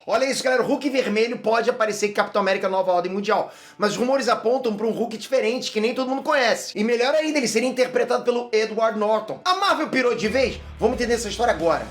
Olha isso, galera, o Hulk vermelho pode aparecer em Capitão América Nova Ordem Mundial, mas os rumores apontam para um Hulk diferente, que nem todo mundo conhece. E melhor ainda, ele seria interpretado pelo Edward Norton. A Marvel pirou de vez? Vamos entender essa história agora.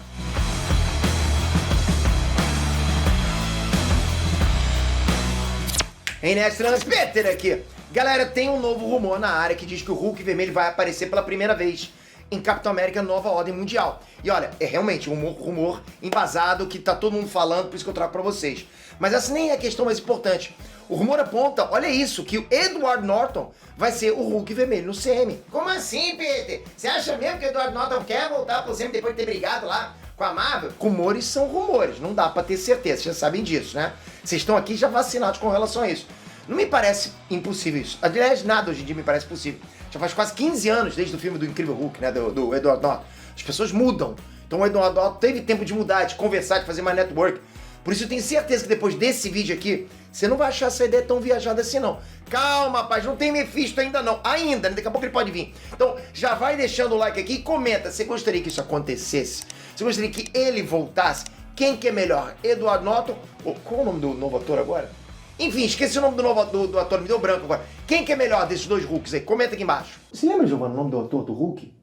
Hein, Nextrans? Peter aqui. Galera, tem um novo rumor na área que diz que o Hulk vermelho vai aparecer pela primeira vez em Capitão América Nova Ordem Mundial. E olha, é realmente um rumor embasado que tá todo mundo falando, por isso que eu trago pra vocês. Mas essa nem é a questão mais importante. O rumor aponta, olha isso, que o Edward Norton vai ser o Hulk vermelho no CM. Como assim, Peter? Você acha mesmo que o Edward Norton quer voltar pro CM depois de ter brigado lá com a Marvel? Rumores são rumores, não dá pra ter certeza, vocês já sabem disso, né? Vocês estão aqui já vacinados com relação a isso. Não me parece impossível isso. Aliás, nada hoje em dia me parece possível. Já faz quase 15 anos desde o filme do Incrível Hulk, né, do Edward Norton. As pessoas mudam. Então o Edward Norton teve tempo de mudar, de conversar, de fazer mais network. Por isso eu tenho certeza que depois desse vídeo aqui, você não vai achar essa ideia tão viajada assim não. Calma, rapaz, não tem Mephisto ainda não. Ainda, né? Daqui a pouco ele pode vir. Então já vai deixando o like aqui e comenta. Você gostaria que isso acontecesse? Você gostaria que ele voltasse? Quem que é melhor? Edward Norton? Qual é o nome do novo ator agora? Enfim, esqueci o nome do ator, me deu branco agora. Quem que é melhor desses dois Hulks aí? Comenta aqui embaixo. Você lembra, Giovana, o nome do ator do Hulk?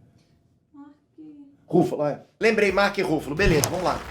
Mark Ruffalo, é. Lembrei, Mark Ruffalo. Beleza, vamos lá.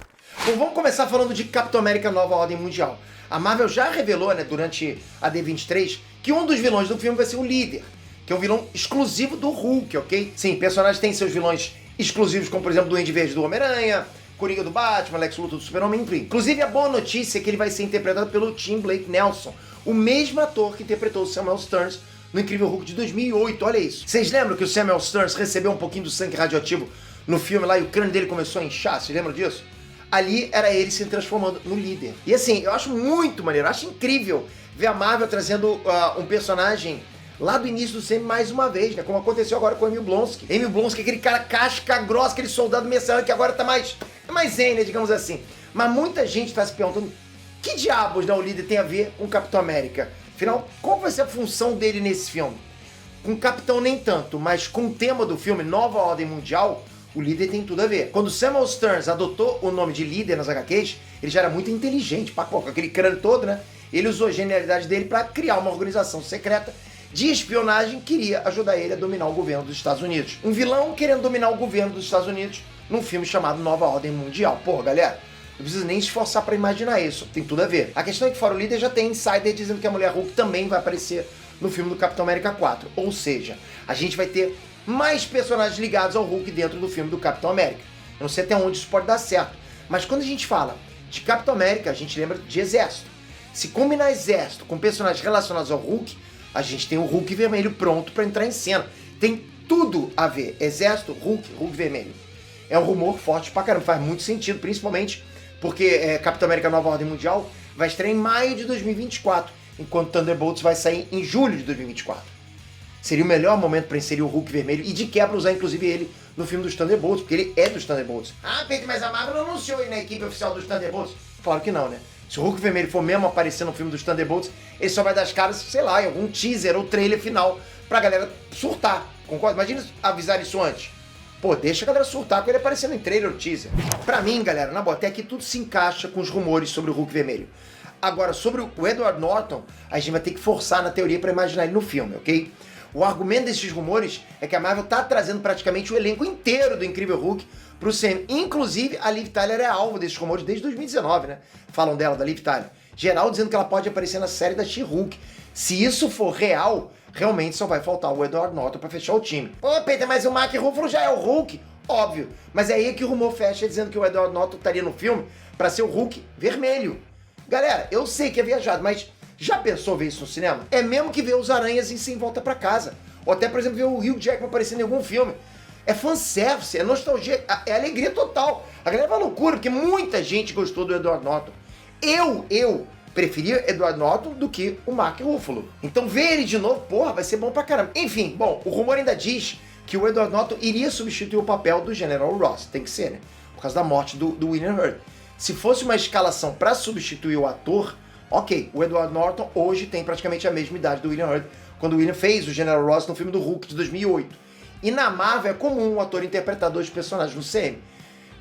Bom, vamos começar falando de Capitão América Nova Ordem Mundial. A Marvel já revelou, né, durante a D23, que um dos vilões do filme vai ser o Líder, que é um vilão exclusivo do Hulk, ok? Sim, personagens têm seus vilões exclusivos, como por exemplo o Duende Verde do Homem-Aranha, Coringa do Batman, Lex Luthor do Super-Homem, enfim. Inclusive, a boa notícia é que ele vai ser interpretado pelo Tim Blake Nelson, o mesmo ator que interpretou o Samuel Stearns no Incrível Hulk de 2008, olha isso. Vocês lembram que o Samuel Stearns recebeu um pouquinho do sangue radioativo no filme lá e o crânio dele começou a inchar, vocês lembram disso? Ali era ele se transformando no Líder. E assim, eu acho muito maneiro, eu acho incrível ver a Marvel trazendo um personagem lá do início do CM mais uma vez, né? Como aconteceu agora com o Emil Blonsky. Emil Blonsky, aquele cara casca grossa, aquele soldado mercenário que agora tá mais zen, né, digamos assim. Mas muita gente tá se perguntando que diabos, né, o Líder tem a ver com o Capitão América? Afinal, qual vai ser a função dele nesse filme? Com o Capitão nem tanto, mas com o tema do filme Nova Ordem Mundial, o Líder tem tudo a ver. Quando Samuel Stearns adotou o nome de Líder nas HQs, ele já era muito inteligente, com aquele crânio todo, né? Ele usou a genialidade dele para criar uma organização secreta de espionagem que iria ajudar ele a dominar o governo dos Estados Unidos. Um vilão querendo dominar o governo dos Estados Unidos num filme chamado Nova Ordem Mundial. Porra, galera, não precisa nem se esforçar para imaginar isso, tem tudo a ver. A questão é que fora o Líder já tem insider dizendo que a Mulher Hulk também vai aparecer no filme do Capitão América 4. Ou seja, a gente vai ter mais personagens ligados ao Hulk dentro do filme do Capitão América. Eu não sei até onde isso pode dar certo, mas quando a gente fala de Capitão América, a gente lembra de exército. Se combinar exército com personagens relacionados ao Hulk, a gente tem o Hulk vermelho pronto para entrar em cena. Tem tudo a ver. Exército, Hulk vermelho. É um rumor forte pra caramba, faz muito sentido, principalmente porque Capitão América Nova Ordem Mundial vai estrear em maio de 2024, enquanto Thunderbolts vai sair em julho de 2024. Seria o melhor momento para inserir o Hulk vermelho e de quebra usar inclusive ele no filme dos Thunderbolts, porque ele é dos Thunderbolts. Ah, Pedro, mas a Marvel não anunciou ele na equipe oficial dos Thunderbolts? Claro que não, né? Se o Hulk vermelho for mesmo aparecer no filme dos Thunderbolts, ele só vai dar as caras, sei lá, em algum teaser ou trailer final pra galera surtar, concorda? Imagina avisar isso antes. Pô, deixa a galera surtar com ele aparecendo em trailer ou teaser. Pra mim, galera, na boa, até aqui tudo se encaixa com os rumores sobre o Hulk vermelho. Agora, sobre o Edward Norton, a gente vai ter que forçar na teoria pra imaginar ele no filme, ok? O argumento desses rumores é que a Marvel tá trazendo praticamente o elenco inteiro do Incrível Hulk pro CM. Inclusive, a Liv Tyler é alvo desses rumores desde 2019, né? Falam dela, da Liv Tyler. Geral dizendo que ela pode aparecer na série da She-Hulk. Se isso for real, realmente só vai faltar o Edward Norton pra fechar o time. Ô, Peter, mas o Mark Ruffalo já é o Hulk? Óbvio. Mas é aí que o rumor fecha dizendo que o Edward Norton estaria no filme pra ser o Hulk vermelho. Galera, eu sei que é viajado, mas já pensou ver isso no cinema? É mesmo que ver os aranhas em Sem Volta Pra Casa. Ou até, por exemplo, ver o Hugh Jackman aparecendo em algum filme. É fanservice, é nostalgia, é alegria total. A galera vai loucura, porque muita gente gostou do Edward Norton. Eu preferia Edward Norton do que o Mark Ruffalo. Então ver ele de novo, porra, vai ser bom pra caramba. Enfim, bom, o rumor ainda diz que o Edward Norton iria substituir o papel do General Ross. Tem que ser, né? Por causa da morte do William Hurt. Se fosse uma escalação pra substituir o ator, ok, o Edward Norton hoje tem praticamente a mesma idade do William Hurt, quando o William fez o General Ross no filme do Hulk de 2008. E na Marvel é comum um ator interpretar dois personagens no CM.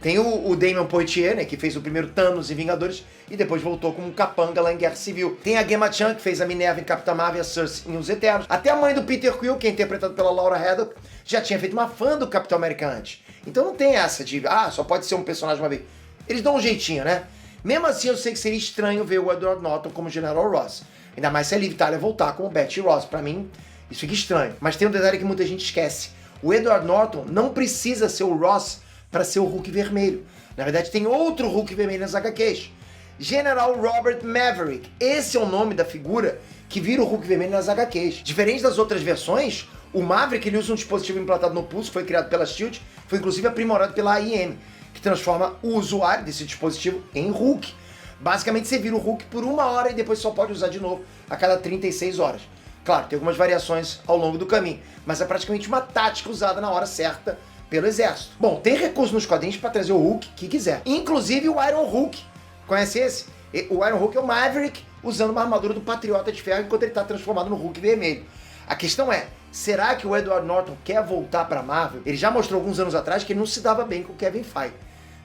Tem o Damon Poitier, né, que fez o primeiro Thanos em Vingadores e depois voltou como um capanga lá em Guerra Civil. Tem a Gemma Chan, que fez a Minerva em Capitã Marvel e a Cersei em Os Eternos. Até a mãe do Peter Quill, que é interpretado pela Laura Haddock, já tinha feito uma fã do Capitão América antes. Então não tem essa de, só pode ser um personagem uma vez. Eles dão um jeitinho, né? Mesmo assim, eu sei que seria estranho ver o Edward Norton como General Ross. Ainda mais se a Liv Tyler voltar como Betty Ross. Pra mim, isso fica estranho. Mas tem um detalhe que muita gente esquece. O Edward Norton não precisa ser o Ross para ser o Hulk vermelho. Na verdade, tem outro Hulk vermelho nas HQs. General Robert Maverick. Esse é o nome da figura que vira o Hulk vermelho nas HQs. Diferente das outras versões, o Maverick ele usa um dispositivo implantado no pulso, foi criado pela SHIELD, foi inclusive aprimorado pela AIM, que transforma o usuário desse dispositivo em Hulk. Basicamente, você vira o Hulk por 1 hora e depois só pode usar de novo a cada 36 horas. Claro, tem algumas variações ao longo do caminho, mas é praticamente uma tática usada na hora certa pelo exército. Bom, tem recurso nos quadrinhos para trazer o Hulk que quiser. Inclusive o Iron Hulk. Conhece esse? O Iron Hulk é o Maverick usando uma armadura do Patriota de Ferro enquanto ele está transformado no Hulk vermelho. A questão é, será que o Edward Norton quer voltar para a Marvel? Ele já mostrou alguns anos atrás que ele não se dava bem com o Kevin Feige.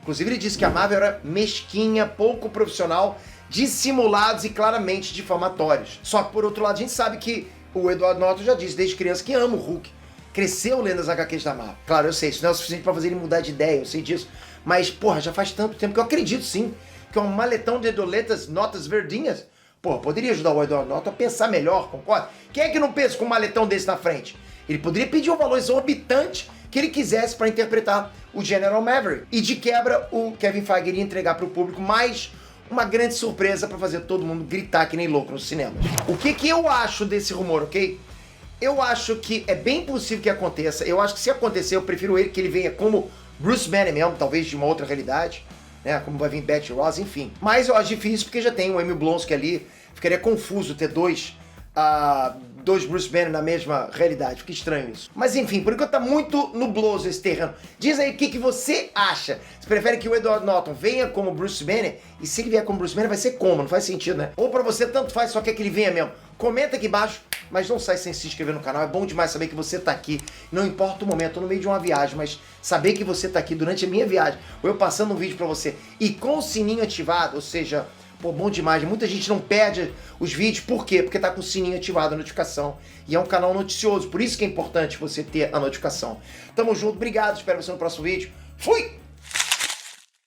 Inclusive ele disse que a Marvel era mesquinha, pouco profissional, dissimulados e claramente difamatórios. Só que por outro lado a gente sabe que o Edward Norton já disse desde criança que ama o Hulk. Cresceu lendo as HQs da Marvel. Claro, eu sei, isso não é o suficiente pra fazer ele mudar de ideia, eu sei disso. Mas, porra, já faz tanto tempo que eu acredito sim que um maletão de doletas, notas verdinhas, porra, poderia ajudar o Edward Norton a pensar melhor, concorda? Quem é que não pensa com um maletão desse na frente? Ele poderia pedir um valor exorbitante que ele quisesse para interpretar o General Maverick. E de quebra, o Kevin Feige iria entregar pro público mais uma grande surpresa para fazer todo mundo gritar que nem louco nos cinemas. O que eu acho desse rumor, ok? Eu acho que é bem possível que aconteça. Eu acho que se acontecer, eu prefiro que ele venha como Bruce Banner mesmo, talvez de uma outra realidade, né? Como vai vir Betty Ross, enfim. Mas eu acho difícil porque já tem o Emil Blonsky ali. Ficaria confuso ter dois Bruce Banner na mesma realidade. Fica estranho isso. Mas enfim, por enquanto tá muito nubloso esse terreno. Diz aí o que você acha. Você prefere que o Edward Norton venha como Bruce Banner? E se ele vier como Bruce Banner, vai ser como? Não faz sentido, né? Ou pra você, tanto faz, só quer que ele venha mesmo. Comenta aqui embaixo, mas não sai sem se inscrever no canal. É bom demais saber que você tá aqui. Não importa o momento, tô no meio de uma viagem, mas saber que você tá aqui durante a minha viagem, ou eu passando um vídeo pra você, e com o sininho ativado, ou seja, pô, bom demais. Muita gente não perde os vídeos. Por quê? Porque tá com o sininho ativado, a notificação. E é um canal noticioso, por isso que é importante você ter a notificação. Tamo junto, obrigado, espero você no próximo vídeo. Fui!